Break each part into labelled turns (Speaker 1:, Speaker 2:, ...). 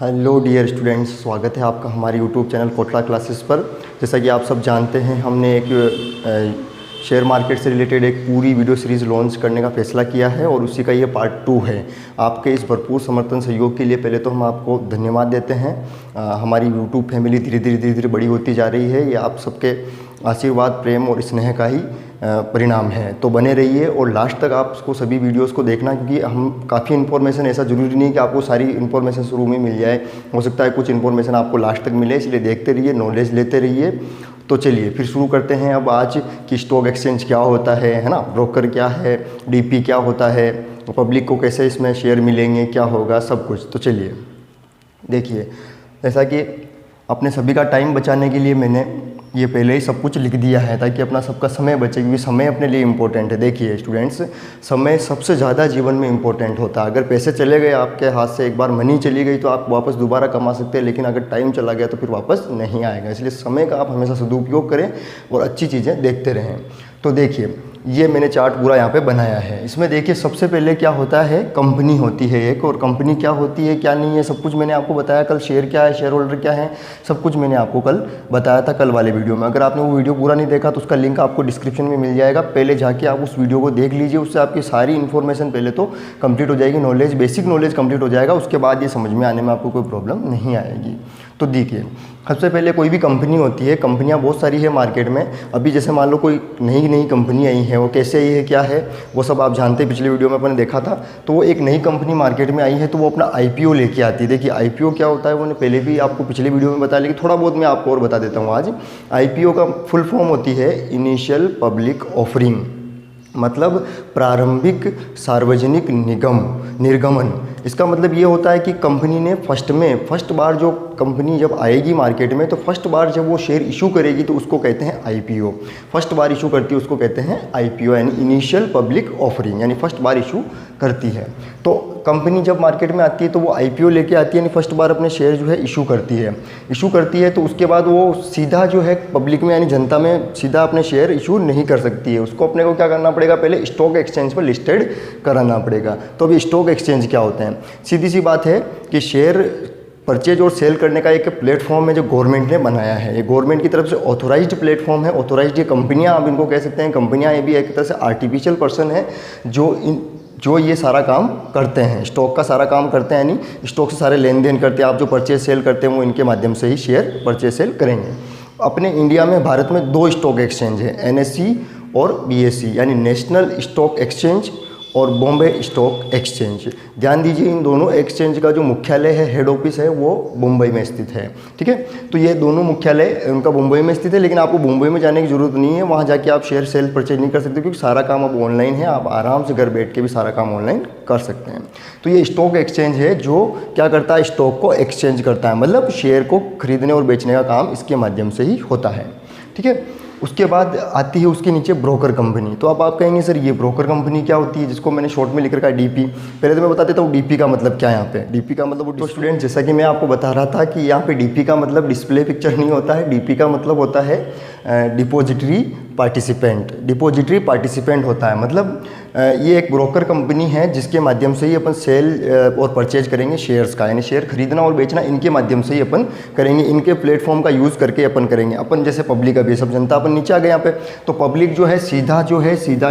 Speaker 1: Hello dear students, स्वागत है आपका हमारे यूट्यूब चैनल कोटला क्लासेस पर। जैसा कि आप सब जानते हैं, हमने एक शेयर मार्केट से रिलेटेड एक पूरी वीडियो सीरीज़ लॉन्च करने का फैसला किया है और उसी का ये पार्ट 2 है। आपके इस भरपूर समर्थन सहयोग के लिए पहले तो हम आपको धन्यवाद देते हैं। हमारी यूट्यूब फैमिली धीरे धीरे बड़ी होती जा रही है। ये आप सबके आशीर्वाद, प्रेम और स्नेह का ही परिणाम है। तो बने रहिए और लास्ट तक आपको सभी वीडियोस को देखना, क्योंकि हम काफ़ी इन्फॉर्मेशन, ऐसा ज़रूरी नहीं कि आपको सारी इन्फॉर्मेशन शुरू में मिल जाए, हो सकता है कुछ इन्फॉर्मेशन आपको लास्ट तक मिले, इसलिए देखते रहिए, नॉलेज लेते रहिए। तो चलिए फिर शुरू करते हैं अब आज कि स्टॉक एक्सचेंज क्या होता है ना, ब्रोकर क्या है, डीपी क्या होता है, पब्लिक को कैसे इसमें शेयर मिलेंगे, क्या होगा, सब कुछ। तो चलिए देखिए, जैसा कि अपने सभी का टाइम बचाने के लिए मैंने ये पहले ही सब कुछ लिख दिया है ताकि अपना सबका समय बचे, क्योंकि समय अपने लिए इम्पोर्टेंट है। देखिए स्टूडेंट्स, समय सबसे ज़्यादा जीवन में इम्पोर्टेंट होता है। अगर पैसे चले गए आपके हाथ से, एक बार मनी चली गई तो आप वापस दोबारा कमा सकते हैं, लेकिन अगर टाइम चला गया तो फिर वापस नहीं आएगा। इसलिए समय का आप हमेशा सदुपयोग करें और अच्छी चीज़ें देखते रहें। तो देखिए, ये मैंने चार्ट पूरा यहाँ पे बनाया है। इसमें देखिए सबसे पहले क्या होता है, कंपनी होती है एक, और कंपनी क्या होती है क्या नहीं है सब कुछ मैंने आपको बताया। कल शेयर क्या है, शेयर होल्डर क्या है, सब कुछ मैंने आपको कल बताया था, कल वाले वीडियो में। अगर आपने वो वीडियो पूरा नहीं देखा तो उसका लिंक आपको डिस्क्रिप्शन में मिल जाएगा। पहले जाके आप उस वीडियो को देख लीजिए, उससे आपकी सारी इन्फॉर्मेशन पहले तो कंप्लीट हो जाएगी, नॉलेज, बेसिक नॉलेज कंप्लीट हो जाएगा। उसके बाद ये समझ में आने में आपको कोई प्रॉब्लम नहीं आएगी। तो देखिए, सबसे पहले कोई भी कंपनी होती है, कंपनियां बहुत सारी है मार्केट में। अभी जैसे मान लो कोई नई कंपनी आई है, वो कैसे आई है, क्या है, वो सब आप जानते हैं, पिछले वीडियो में अपन देखा था। तो वो एक नई कंपनी मार्केट में आई है तो वो अपना IPO लेके आती है। देखिए IPO क्या होता है, वो पहले भी आपको पिछले वीडियो में बताया, लेकिन थोड़ा बहुत मैं आपको और बता देता हूँ आज। IPO का फुल फॉर्म होती है इनिशियल पब्लिक ऑफरिंग, मतलब प्रारंभिक सार्वजनिक निर्गमन। इसका मतलब ये होता है कि कंपनी ने फर्स्ट बार जो कंपनी जब आएगी मार्केट में, तो फर्स्ट बार जब वो शेयर इशू करेगी तो उसको कहते हैं IPO। फर्स्ट बार इशू करती है उसको कहते हैं IPO, यानी इनिशियल पब्लिक ऑफरिंग, यानी फर्स्ट बार इशू करती है। तो कंपनी जब मार्केट में आती है तो वो IPO लेके आती है, यानी फर्स्ट बार अपने शेयर जो है इशू करती है। तो उसके बाद वो सीधा जो है पब्लिक में यानी जनता में सीधा अपने शेयर इशू नहीं कर सकती है। उसको अपने को क्या करना पड़ेगा, पहले स्टॉक एक्सचेंज पर लिस्टेड कराना पड़ेगा। तो अभी स्टॉक एक्सचेंज क्या होते हैं, सीधी सी बात है कि शेयर परचेज और सेल करने का एक प्लेटफॉर्म है जो गवर्नमेंट ने बनाया है। ये गवर्नमेंट की तरफ से ऑथोराइज्ड प्लेटफॉर्म है। ऑथोराइज्ड ये कंपनियां, आप इनको कह सकते हैं कंपनियां, ये भी एक तरह से आर्टिफिशियल पर्सन है जो ये सारा काम करते हैं, स्टॉक का सारा काम करते हैं, यानी स्टॉक से सारे लेन देन करते हैं। आप जो परचेज सेल करते हैं वो इनके माध्यम से ही शेयर परचेज सेल करेंगे। अपने इंडिया में, भारत में 2 स्टॉक एक्सचेंज है, NSE और BSE, यानी नेशनल स्टॉक एक्सचेंज और बॉम्बे स्टॉक एक्सचेंज। ध्यान दीजिए, इन दोनों एक्सचेंज का जो मुख्यालय है, हेड ऑफिस है, वो मुंबई में स्थित है। ठीक है, तो ये दोनों मुख्यालय उनका मुंबई में स्थित है, लेकिन आपको मुंबई में जाने की जरूरत नहीं है। वहाँ जाके आप शेयर सेल परचेज नहीं कर सकते, क्योंकि सारा काम अब ऑनलाइन है। आप आराम से घर बैठ के भी सारा काम ऑनलाइन कर सकते हैं। तो ये स्टॉक एक्सचेंज है जो क्या करता है, स्टॉक को एक्सचेंज करता है, मतलब शेयर को खरीदने और बेचने का काम इसके माध्यम से ही होता है। ठीक है, उसके बाद आती है उसके नीचे ब्रोकर कंपनी। तो अब आप कहेंगे सर ये ब्रोकर कंपनी क्या होती है, जिसको मैंने शॉर्ट में लिख रखा है DP। पहले तो मैं बता देता हूँ DP का मतलब क्या है। यहाँ पे DP का मतलब, तो स्टूडेंट जैसा कि मैं आपको बता रहा था कि यहाँ पे DP का मतलब डिस्प्ले पिक्चर नहीं होता है। DP का मतलब होता है डिपॉजिटरी पार्टिसिपेंट होता है। मतलब ये एक ब्रोकर कंपनी है जिसके माध्यम से ही अपन सेल और परचेज करेंगे शेयर्स का, यानी शेयर खरीदना और बेचना इनके माध्यम से ही अपन करेंगे। इनके प्लेटफॉर्म का यूज़ करके अपन करेंगे। अपन जैसे पब्लिक, अभी सब जनता अपन नीचे आ गए यहाँ पे, तो पब्लिक जो है सीधा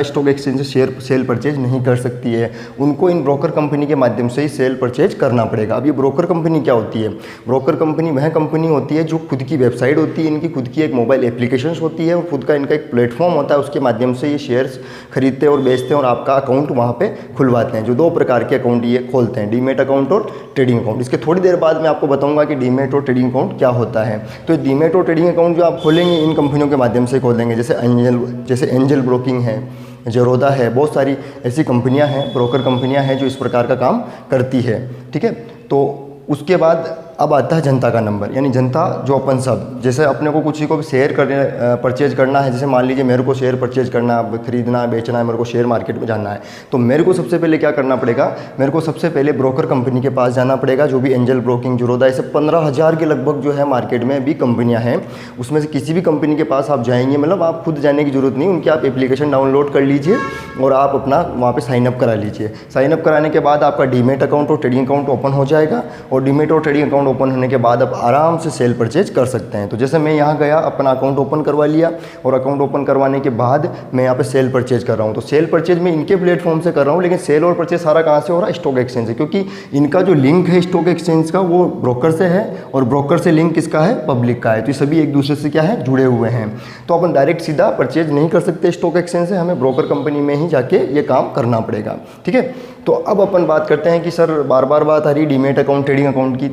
Speaker 1: स्टॉक एक्सचेंज से शेयर सेल परचेज नहीं कर सकती है। उनको इन ब्रोकर कंपनी के माध्यम से ही सेल परचेज करना पड़ेगा। अब ये ब्रोकर कंपनी क्या होती है, ब्रोकर कंपनी वह कंपनी होती है जो खुद की वेबसाइट होती है, इनकी खुद की एक मोबाइल एप्लीकेशन होती है और खुद का इनका एक प्लेटफॉर्म होता है। उसके माध्यम से ये शेयर्स खरीदते और बेचते हैं और आपका अकाउंट वहाँ पे खुलवाते हैं। जो 2 प्रकार के अकाउंट ये खोलते हैं, डीमेट अकाउंट और ट्रेडिंग अकाउंट। इसके थोड़ी देर बाद मैं आपको बताऊंगा कि डीमेट और ट्रेडिंग अकाउंट क्या होता है। तो डीमेट और ट्रेडिंग अकाउंट जो आप खोलेंगे इन कंपनियों के माध्यम से खोलेंगे, जैसे एंजल ब्रोकिंग है, जेरोदा है, बहुत सारी ऐसी कंपनियां हैं, ब्रोकर कंपनियां हैं जो इस प्रकार का काम करती है। ठीक है, तो उसके बाद अब आता है जनता का नंबर, यानी जनता जो अपन सब, जैसे अपने को कुछ ही को शेयर करने परचेज करना है, जैसे मान लीजिए मेरे को शेयर परचेज करना, खरीदना बेचना है, मेरे को शेयर मार्केट में जाना है, तो मेरे को सबसे पहले क्या करना पड़ेगा, मेरे को सबसे पहले ब्रोकर कंपनी के पास जाना पड़ेगा, जो भी एंजल ब्रोकिंग, जीरोधा, ऐसे 15,000 के लगभग जो है मार्केट में भी कंपनियाँ हैं। उसमें से किसी भी कंपनी के पास आप जाएंगे, मतलब आप खुद जाने की जरूरत नहीं, उनकी आप एप्लीकेशन डाउनलोड कर लीजिए और आप अपना वहाँ पे साइन अप करा लीजिए। साइन अप कराने के बाद आपका डीमेट अकाउंट और ट्रेडिंग अकाउंट ओपन हो जाएगा, और डीमेट और ट्रेडिंग अकाउंट ओपन होने के बाद आप आराम से सेल परचेज कर सकते हैं। तो जैसे मैं यहाँ गया, अपना अकाउंट ओपन करवा लिया, और अकाउंट ओपन करवाने के बाद मैं यहाँ पे सेल परचेज कर रहा हूँ। तो सेल परचेज मैं इनके प्लेटफॉर्म से कर रहा हूँ, लेकिन सेल और परचेज सारा कहाँ से हो रहा है, स्टॉक एक्सचेंज से, क्योंकि इनका जो लिंक है स्टॉक एक्सचेंज का वो ब्रोकर से है, और ब्रोकर से लिंक किसका है, पब्लिक का है। तो ये सभी एक दूसरे से क्या है, जुड़े हुए हैं। तो अपन डायरेक्ट सीधा परचेज नहीं कर सकते स्टॉक एक्सचेंज से, हमें ब्रोकर कंपनी में ही जाके ये काम करना पड़ेगा। ठीक है, तो अब अपन बात करते हैं कि सर बार बार बात आ रही डीमेट अकाउंट, ट्रेडिंग अकाउंट की।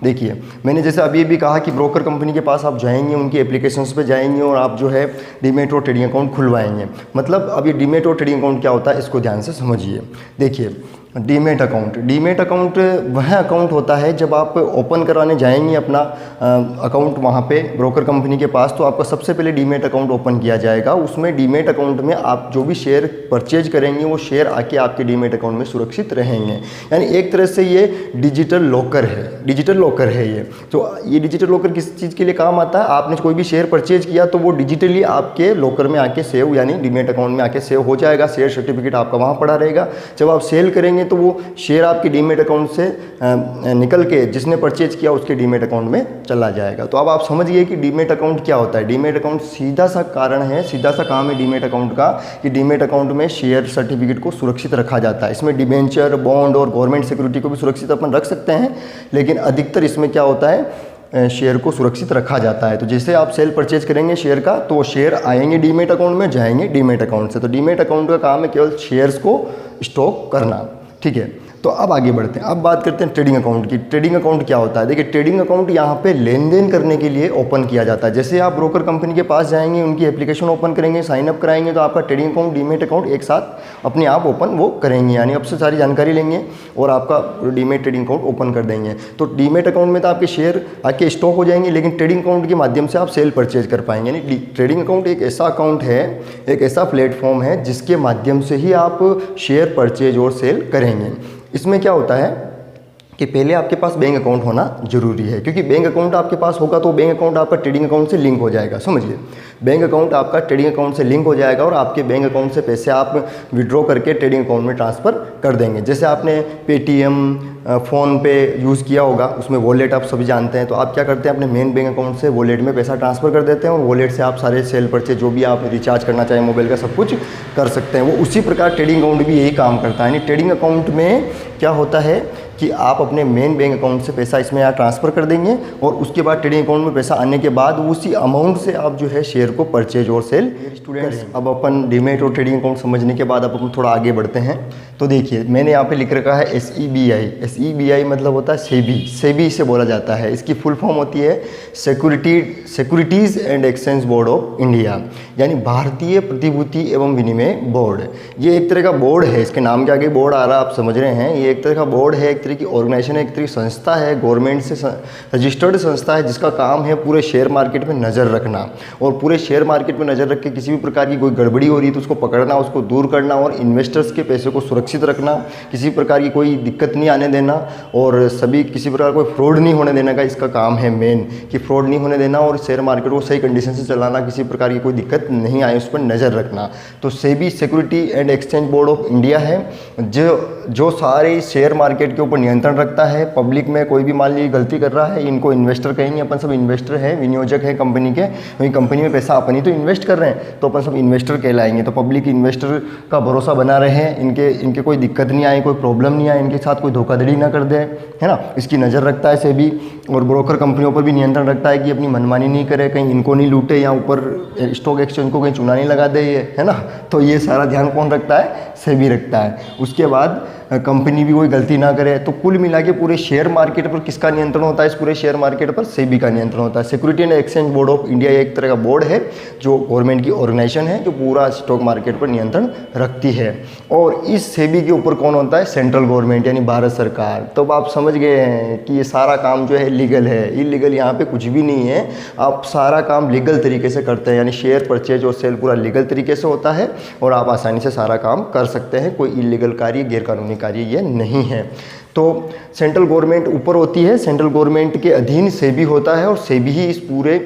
Speaker 1: देखिए, मैंने जैसे अभी भी कहा कि ब्रोकर कंपनी के पास आप जाएंगे, उनकी एप्लीकेशंस पे जाएंगे और आप जो है डीमेट और ट्रेडिंग अकाउंट खुलवाएंगे। मतलब अब ये डीमेट और ट्रेडिंग अकाउंट क्या होता है, इसको ध्यान से समझिए। देखिए, डीमेट अकाउंट वह अकाउंट होता है जब आप ओपन कराने जाएंगे अपना अकाउंट वहाँ पे ब्रोकर कंपनी के पास, तो आपका सबसे पहले डीमेट अकाउंट ओपन किया जाएगा। उसमें डीमेट अकाउंट में आप जो भी शेयर परचेज करेंगे वो शेयर आके आपके डीमेट अकाउंट में सुरक्षित रहेंगे। यानी एक तरह से ये डिजिटल लॉकर है ये। तो ये डिजिटल लॉकर किस चीज़ के लिए काम आता है, आपने कोई भी शेयर परचेज किया तो वो डिजिटली आपके लॉकर में आके सेव, यानी डीमेट अकाउंट में आके सेव हो जाएगा। शेयर सर्टिफिकेट आपका वहाँ पड़ा रहेगा। जब आप सेल करेंगे तो वो शेयर आपके डीमेट अकाउंट से निकल के जिसने परचेज किया उसके डीमेट अकाउंट में चला जाएगा। तो अब आप समझ गए कि डीमेट अकाउंट क्या होता है। डीमेट अकाउंट सीधा सा काम है डीमेट अकाउंट का, कि डीमेट अकाउंट में शेयर सर्टिफिकेट को सुरक्षित रखा जाता है। इसमें डिबेंचर, बॉन्ड और गवर्नमेंट सिक्योरिटी को भी सुरक्षित अपन रख सकते हैं, लेकिन अधिकतर इसमें क्या होता है, शेयर को सुरक्षित रखा जाता है। तो जैसे आप सेल परचेज करेंगे शेयर का, तो शेयर आएंगे डीमेट अकाउंट में, जाएंगे डीमेट अकाउंट से। तो डीमेट अकाउंट का काम है केवल शेयर्स को स्टॉक करना। ठीक है, तो अब आगे बढ़ते हैं। अब बात करते हैं ट्रेडिंग अकाउंट की। ट्रेडिंग अकाउंट क्या होता है, देखिए ट्रेडिंग अकाउंट यहाँ पे लेन देन करने के लिए ओपन किया जाता है। जैसे आप ब्रोकर कंपनी के पास जाएंगे, उनकी एप्लीकेशन ओपन करेंगे, साइन अप कराएंगे, तो आपका ट्रेडिंग अकाउंट, डीमेट अकाउंट एक साथ अपने आप ओपन वो करेंगे, यानी आपसे सारी जानकारी लेंगे और आपका डीमेट ट्रेडिंग अकाउंट ओपन कर देंगे। तो डीमेट अकाउंट में तो आपके शेयर आके स्टॉक हो जाएंगे, लेकिन ट्रेडिंग अकाउंट के माध्यम से आप सेल परचेज कर पाएंगे। यानी ट्रेडिंग अकाउंट एक ऐसा अकाउंट है, एक ऐसा प्लेटफॉर्म है जिसके माध्यम से ही आप शेयर परचेज और सेल करेंगे। इसमें क्या होता है कि पहले आपके पास बैंक अकाउंट होना जरूरी है, क्योंकि बैंक अकाउंट आपके पास होगा तो बैंक अकाउंट आपका ट्रेडिंग अकाउंट से लिंक हो जाएगा। समझिए, बैंक अकाउंट आपका ट्रेडिंग अकाउंट से लिंक हो जाएगा और आपके बैंक अकाउंट से पैसे आप विड्रॉ करके ट्रेडिंग अकाउंट में ट्रांसफ़र कर देंगे। जैसे आपने पेटीएम, फ़ोन पे यूज़ किया होगा, उसमें वॉलेट आप सभी जानते हैं। तो आप क्या करते हैं, अपने मेन बैंक अकाउंट से वॉलेट में पैसा ट्रांसफ़र कर देते हैं और वॉलेट से आप सारे सेल परचेज जो भी आप रिचार्ज करना चाहें मोबाइल का, सब कुछ कर सकते हैं। वो उसी प्रकार ट्रेडिंग अकाउंट भी यही काम करता है। यानी ट्रेडिंग अकाउंट में क्या होता है कि आप अपने मेन बैंक अकाउंट से पैसा इसमें यहाँ ट्रांसफ़र कर देंगे और उसके बाद ट्रेडिंग अकाउंट में पैसा आने के बाद उसी अमाउंट से आप जो है शेयर को परचेज और सेल। स्टूडेंट्स, अब अपन डीमेट और ट्रेडिंग अकाउंट समझने के बाद अब अपन थोड़ा आगे बढ़ते हैं। तो देखिए, मैंने यहाँ पे लिख रखा है SEBI मतलब होता है सेबी से बोला जाता है। इसकी फुल फॉर्म होती है securities and exchange board of India, यानी भारतीय प्रतिभूति एवं विनिमय बोर्ड। ये एक तरह का बोर्ड है, इसके नाम के आगे बोर्ड आ रहा है, आप समझ रहे हैं। ये एक तरह का बोर्ड है, एक तरह की ऑर्गेनाइजेशन है, एक तरह की संस्था है, गवर्नमेंट से रजिस्टर्ड संस्था है, जिसका काम है पूरे शेयर मार्केट में नज़र रखना और पूरे शेयर मार्केट में नज़र रख के किसी भी प्रकार की कोई गड़बड़ी हो रही है तो उसको पकड़ना, उसको दूर करना और इन्वेस्टर्स के पैसे को सुरक्षित रखना, किसी प्रकार की कोई दिक्कत नहीं आने देना और सभी किसी प्रकार कोई फ्रॉड नहीं होने देने का इसका काम है मेन, कि फ्रॉड नहीं होने देना और शेयर मार्केट को सही कंडीशन से चलाना, किसी प्रकार की कोई दिक्कत नहीं आए उस पर नज़र रखना। तो SEBI security and exchange board of India है जो सारे शेयर मार्केट के ऊपर नियंत्रण रखता है। पब्लिक में कोई भी मान लीजिए गलती कर रहा है, इनको इन्वेस्टर कहेंगे, अपन सब इन्वेस्टर हैं, विनियोजक है कंपनी के, वही कंपनी में पैसा अपन ही तो इन्वेस्ट कर रहे हैं, तो अपन सब इन्वेस्टर कहलाएंगे। तो पब्लिक इन्वेस्टर का भरोसा बना रहे, इनके कोई दिक्कत नहीं आए, कोई प्रॉब्लम नहीं आए, इनके साथ कोई धोखाधड़ी ना कर दे, है ना, इसकी नज़र रखता है सेबी। और ब्रोकर कंपनियों पर भी नियंत्रण रखता है कि अपनी मनमानी नहीं करे, कहीं इनको नहीं लूटे या ऊपर स्टॉक एक्सचेंज को कहीं चूना नहीं लगा दे, ये है ना। तो ये सारा ध्यान कौन रखता है, सेबी रखता है। उसके बाद कंपनी भी कोई गलती ना करे। तो कुल मिला के पूरे शेयर मार्केट पर किसका नियंत्रण होता है? इस पूरे शेयर मार्केट पर सेबी का नियंत्रण होता है। Security and exchange board of India एक तरह का बोर्ड है जो गवर्नमेंट की ऑर्गेनाइजेशन है जो पूरा स्टॉक मार्केट पर नियंत्रण रखती है। और इस सेबी के ऊपर कौन होता है? सेंट्रल गवर्नमेंट यानी भारत सरकार। तो अब आप समझ गए हैं कि ये सारा काम जो है लीगल है, इलीगल यहाँ पे कुछ भी नहीं है। आप सारा काम लीगल तरीके से करते हैं, यानी शेयर परचेज और सेल पूरा लीगल तरीके से होता है और आप आसानी से सारा काम कर सकते हैं। कोई इलीगल कार्य, गैरकानूनी कार्य ये नहीं है। तो सेंट्रल गवर्नमेंट ऊपर होती है, सेंट्रल गवर्नमेंट के अधीन सेबी होता है और सेबी ही इस पूरे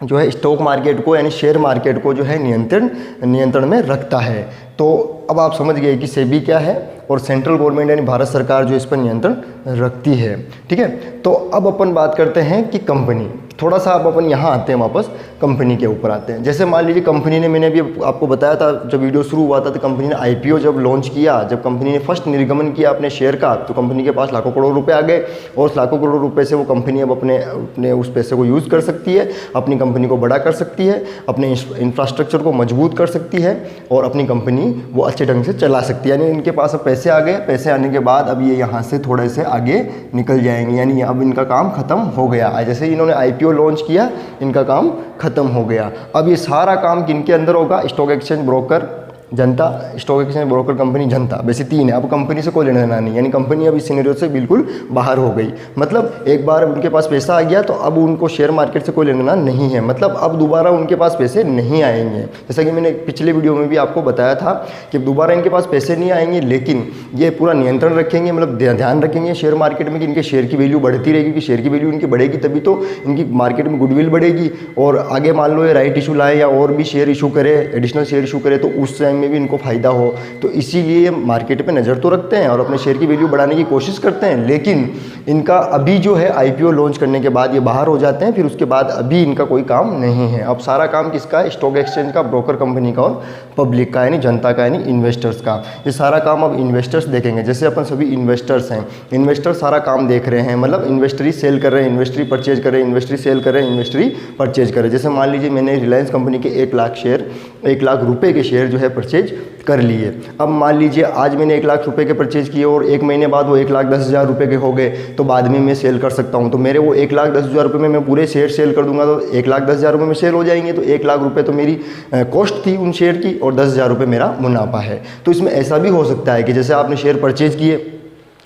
Speaker 1: जो है स्टॉक मार्केट को यानी शेयर मार्केट को जो है नियंत्रण में रखता है। तो अब आप समझ गए कि सेबी क्या है और सेंट्रल गवर्नमेंट यानी भारत सरकार जो इस पर नियंत्रण रखती है। ठीक है, तो अब अपन बात करते हैं कि कंपनी, थोड़ा सा अब अपन यहाँ आते हैं, वापस कंपनी के ऊपर आते हैं। जैसे मान लीजिए कंपनी ने, मैंने अभी आपको बताया था जब वीडियो शुरू हुआ था, तो कंपनी ने आईपीओ जब लॉन्च किया, जब कंपनी ने फर्स्ट निर्गमन किया अपने शेयर का, तो कंपनी के पास लाखों करोड़ रुपए आ गए और उस लाखों करोड़ रुपए से वो कंपनी अब अपने उस पैसे को यूज़ कर सकती है, अपनी कंपनी को बड़ा कर सकती है, अपने इंफ्रास्ट्रक्चर को मजबूत कर सकती है और अपनी कंपनी वो अच्छे ढंग से चला सकती है। यानी इनके पास अब पैसे आ गए, पैसे आने के बाद अब ये यहाँ से थोड़े से आगे निकल जाएंगे, यानी अब इनका काम खत्म हो गया। जैसे इन्होंने आईपीओ लॉन्च किया, इनका काम खत्म हो गया। अब ये सारा काम किनके अंदर होगा? स्टॉक एक्सचेंज ब्रोकर जनता, स्टॉक एक्सचेंज ब्रोकर कंपनी जनता, वैसे तीन है। अब कंपनी से कोई लेना देना नहीं, यानी कंपनी अब इस सिनेरियो से बिल्कुल बाहर हो गई। मतलब एक बार उनके पास पैसा आ गया तो अब उनको शेयर मार्केट से कोई लेना देना नहीं है, मतलब अब दोबारा उनके पास पैसे नहीं आएंगे। जैसा कि मैंने पिछले वीडियो में भी आपको बताया था कि दोबारा इनके पास पैसे नहीं आएंगे, लेकिन ये पूरा नियंत्रण रखेंगे, मतलब ध्यान रखेंगे शेयर मार्केट में कि इनके शेयर की वैल्यू बढ़ती रहेगी, क्योंकि शेयर की वैल्यू इनकी बढ़ेगी तभी तो इनकी मार्केट में गुडविल बढ़ेगी। और आगे मान लो ये राइट इशू लाए या और भी शेयर इशू करे, एडिशनल शेयर इशू करे, तो उस टाइम में भी इनको फायदा हो। तो इसीलिए मार्केट पे नज़र तो रखते हैं और अपने शेयर की वैल्यू बढ़ाने की कोशिश करते हैं, लेकिन इनका अभी जो है आईपीओ लॉन्च करने के बाद ये बाहर हो जाते हैं, फिर उसके बाद अभी इनका कोई काम नहीं है। अब सारा काम किसका है? स्टॉक एक्सचेंज का, ब्रोकर कंपनी का और पब्लिक का, यानी जनता का, यानी इन्वेस्टर्स का। ये सारा काम अब इन्वेस्टर्स देखेंगे। जैसे अपन सभी इन्वेस्टर्स हैं, इन्वेस्टर सारा काम देख रहे हैं, मतलब इन्वेस्टरी सेल कर रहे हैं, इन्वेस्टरी परचेज कर रहे हैं, इन्वेस्टरी सेल कर रहे हैं, इन्वेस्टरी परचेज कर रहे हैं। जैसे मान लीजिए मैंने रिलायंस कंपनी के 1 लाख शेयर, 1 लाख रुपए के शेयर जो है परचेज कर लिए। अब मान लीजिए आज मैंने 1 लाख रुपए के परचेज किए और 1 महीने बाद वो 1,10,000 रुपए के हो गए, तो बाद में मैं सेल कर सकता हूँ। तो मेरे वो 1,10,000 रुपये में मैं पूरे शेयर सेल कर दूंगा तो 1,10,000 रुपये में सेल हो जाएंगे। तो 1 लाख रुपये तो मेरी कॉस्ट थी उन शेयर की और 10,000 रुपये मेरा मुनाफा है। तो इसमें ऐसा भी हो सकता है कि जैसे आपने शेयर परचेज किए,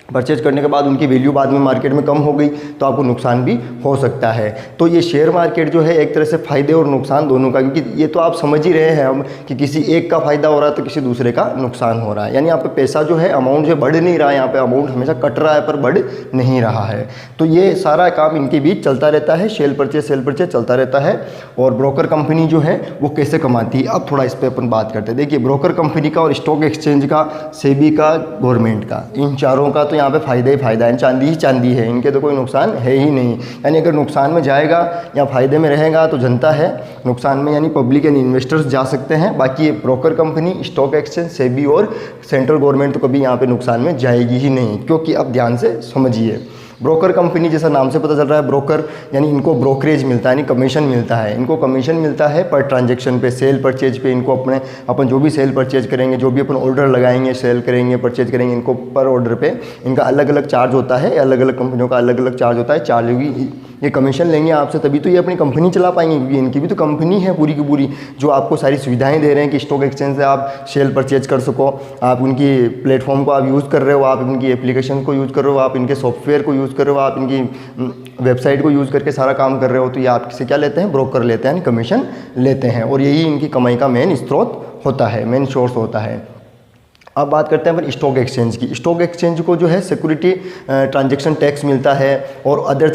Speaker 1: परचेज करने के बाद उनकी वैल्यू बाद में मार्केट में कम हो गई तो आपको नुकसान भी हो सकता है। तो ये शेयर मार्केट जो है एक तरह से फ़ायदे और नुकसान दोनों का, क्योंकि ये तो आप समझ ही रहे हैं हम कि किसी एक का फ़ायदा हो रहा है तो किसी दूसरे का नुकसान हो रहा है। यानी यहाँ पे पैसा जो है, अमाउंट जो बढ़ नहीं रहा है, यहाँ पे अमाउंट हमेशा कट रहा है पर बढ़ नहीं रहा है। तो ये सारा काम इनके बीच चलता रहता है, सेल परचेज चलता रहता है। और ब्रोकर कंपनी जो है वो कैसे कमाती है, अब थोड़ा इस पर अपन बात करते हैं। देखिए, ब्रोकर कंपनी का और स्टॉक एक्सचेंज का, सेबी का, गवर्नमेंट का, इन चारों का तो यहाँ पे फ़ायदा ही फ़ायदा है, चांदी ही चांदी है, इनके तो कोई नुकसान है ही नहीं। यानी अगर नुकसान में जाएगा या फ़ायदे में रहेगा तो जनता है, नुकसान में यानी पब्लिक यानी इन्वेस्टर्स जा सकते हैं। बाकी ये broker company, stock exchange, SEBI और सेंट्रल गवर्नमेंट तो कभी यहाँ पे नुकसान में जाएगी ही नहीं। क्योंकि अब ध्यान से समझिए, ब्रोकर कंपनी जैसा नाम से पता चल रहा है, ब्रोकर यानी इनको ब्रोकरेज मिलता है, यानी कमीशन मिलता है। इनको कमीशन मिलता है पर ट्रांजैक्शन पे, सेल परचेज पे। इनको अपन जो भी सेल परचेज करेंगे, जो भी अपन ऑर्डर लगाएंगे, सेल करेंगे, परचेज करेंगे, इनको पर ऑर्डर पे इनका अलग अलग चार्ज होता है, अलग अलग कंपनियों का अलग अलग चार्ज होता है। चार्ज होगी, ये कमीशन लेंगे आपसे तभी तो ये अपनी कंपनी चला पाएंगे, क्योंकि इनकी भी तो कंपनी है पूरी की पूरी, जो आपको सारी सुविधाएं दे रहे हैं कि स्टॉक एक्सचेंज से आप सेल परचेज कर सको, आप उनकी प्लेटफॉर्म को आप यूज़ कर रहे हो, आप इनकी एप्लीकेशन को यूज़ कर रहे हो, आप इनके सॉफ्टवेयर को यूज़ कर रहे हो, आप इनकी वेबसाइट को यूज़ करके सारा काम कर रहे हो। तो ये आपसे क्या लेते हैं? ब्रोकर लेते हैं, कमीशन लेते हैं। और यही इनकी कमाई का मेन स्रोत होता है, मेन सोर्स होता है। अब बात करते हैं अपन स्टॉक एक्सचेंज की। स्टॉक एक्सचेंज को जो है सिक्योरिटी ट्रांजैक्शन टैक्स मिलता है और अदर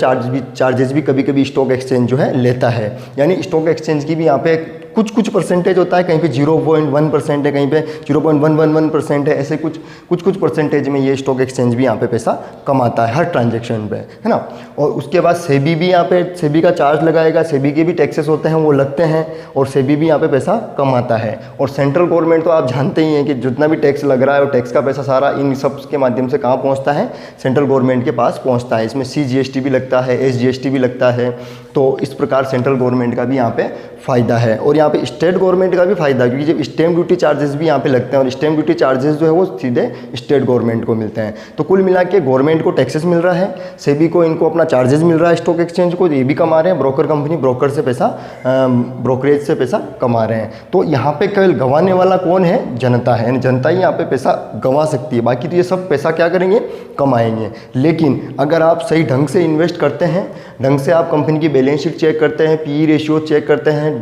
Speaker 1: चार्जेस भी कभी कभी स्टॉक एक्सचेंज जो है लेता है। यानी स्टॉक एक्सचेंज की भी यहाँ पे कुछ परसेंटेज होता है, कहीं पे 0.1% है, कहीं पे 0.111% है, ऐसे कुछ परसेंटेज में ये स्टॉक एक्सचेंज भी यहाँ पे पैसा कमाता है हर ट्रांजैक्शन पे, है ना। और उसके बाद सेबी भी यहाँ पे, सेबी का चार्ज लगाएगा, सेबी के भी टैक्सेस होते हैं वो लगते हैं और सेबी भी यहाँ पे पैसा कमाता है। और सेंट्रल गवर्नमेंट तो आप जानते ही हैं कि जितना भी टैक्स लग रहा है और टैक्स का पैसा सारा इन सब के माध्यम से कहाँ पहुँचता है? सेंट्रल गवर्नमेंट के पास पहुँचता है। इसमें CGST भी लगता है, SGST भी लगता है। तो इस प्रकार सेंट्रल गवर्नमेंट का भी यहाँ पे फ़ायदा है। और यहाँ पे स्टेट गवर्नमेंट का भी फ़ायदा है, क्योंकि जब स्टैम्प ड्यूटी चार्जेस भी यहाँ पे लगते हैं और स्टैम्प ड्यूटी चार्जेस जो है वो सीधे स्टेट गवर्नमेंट को मिलते हैं। तो कुल मिला के गवर्नमेंट को टैक्सेस मिल रहा है, सेबी को इनको अपना चार्जेस मिल रहा है, स्टॉक एक्सचेंज को ये भी कमा रहे हैं, ब्रोकर कंपनी ब्रोकर से पैसा ब्रोकरेज से पैसा कमा रहे हैं। तो यहाँ पे केवल गंवाने वाला कौन है? जनता है, यानी जनता ही यहाँ पे पैसा गंवा सकती है, बाकी तो ये सब पैसा क्या करेंगे? कमाएंगे। लेकिन अगर आप सही ढंग से इन्वेस्ट करते हैं, ढंग से आप कंपनी की बैलेंस शीट चेक करते हैं, पीई रेशियो चेक करते हैं,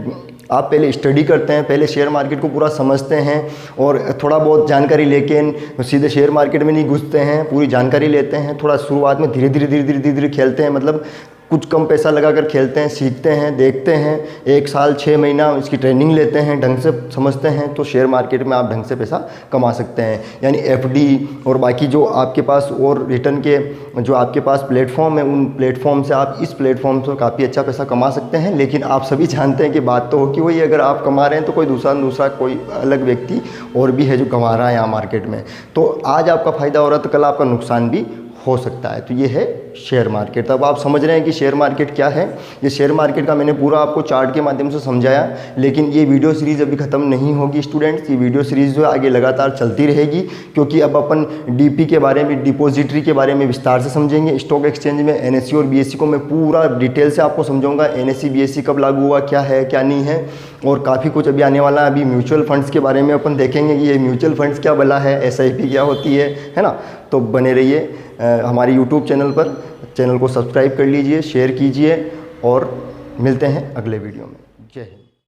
Speaker 1: आप पहले स्टडी करते हैं, पहले शेयर मार्केट को पूरा समझते हैं और थोड़ा बहुत जानकारी लेके सीधे शेयर मार्केट में नहीं घुसते हैं, पूरी जानकारी लेते हैं, थोड़ा शुरुआत में धीरे धीरे खेलते हैं, मतलब कुछ कम पैसा लगाकर खेलते हैं, सीखते हैं, देखते हैं, 1 साल 6 महीना इसकी ट्रेनिंग लेते हैं, ढंग से समझते हैं, तो शेयर मार्केट में आप ढंग से पैसा कमा सकते हैं। यानी एफडी और बाकी जो आपके पास और रिटर्न के जो आपके पास प्लेटफॉर्म है, उन प्लेटफॉर्म से आप इस प्लेटफॉर्म से काफ़ी अच्छा पैसा कमा सकते हैं। लेकिन आप सभी जानते हैं कि बात तो हो कि वही, अगर आप कमा रहे हैं तो कोई दूसरा कोई अलग व्यक्ति और भी है जो कमा रहा है यहाँ मार्केट में। तो आज आपका फ़ायदा हो रहा है तो कल आपका नुकसान भी हो सकता है। तो ये है शेयर मार्केट। तब आप समझ रहे हैं कि शेयर मार्केट क्या है। ये शेयर मार्केट का मैंने पूरा आपको चार्ट के माध्यम से समझाया, लेकिन ये वीडियो सीरीज़ अभी ख़त्म नहीं होगी स्टूडेंट्स। ये वीडियो सीरीज़ जो है आगे लगातार चलती रहेगी, क्योंकि अब अपन डीपी के बारे में, डिपॉजिटरी के बारे में विस्तार से समझेंगे। स्टॉक एक्सचेंज में एनएससी और बीएससी को मैं पूरा डिटेल से आपको समझाऊंगा। एनएससी बीएससी कब लागू हुआ, क्या है क्या नहीं है, और काफ़ी कुछ अभी आने वाला है। अभी म्यूचुअल फंड्स के बारे में अपन देखेंगे कि ये म्यूचुअल फंड्स क्या भला है, एसआईपी क्या होती है ना। तो बने रहिए हमारे यूट्यूब चैनल पर। चैनल को सब्सक्राइब कर लीजिए, शेयर कीजिए और मिलते हैं अगले वीडियो में। जय हिंद।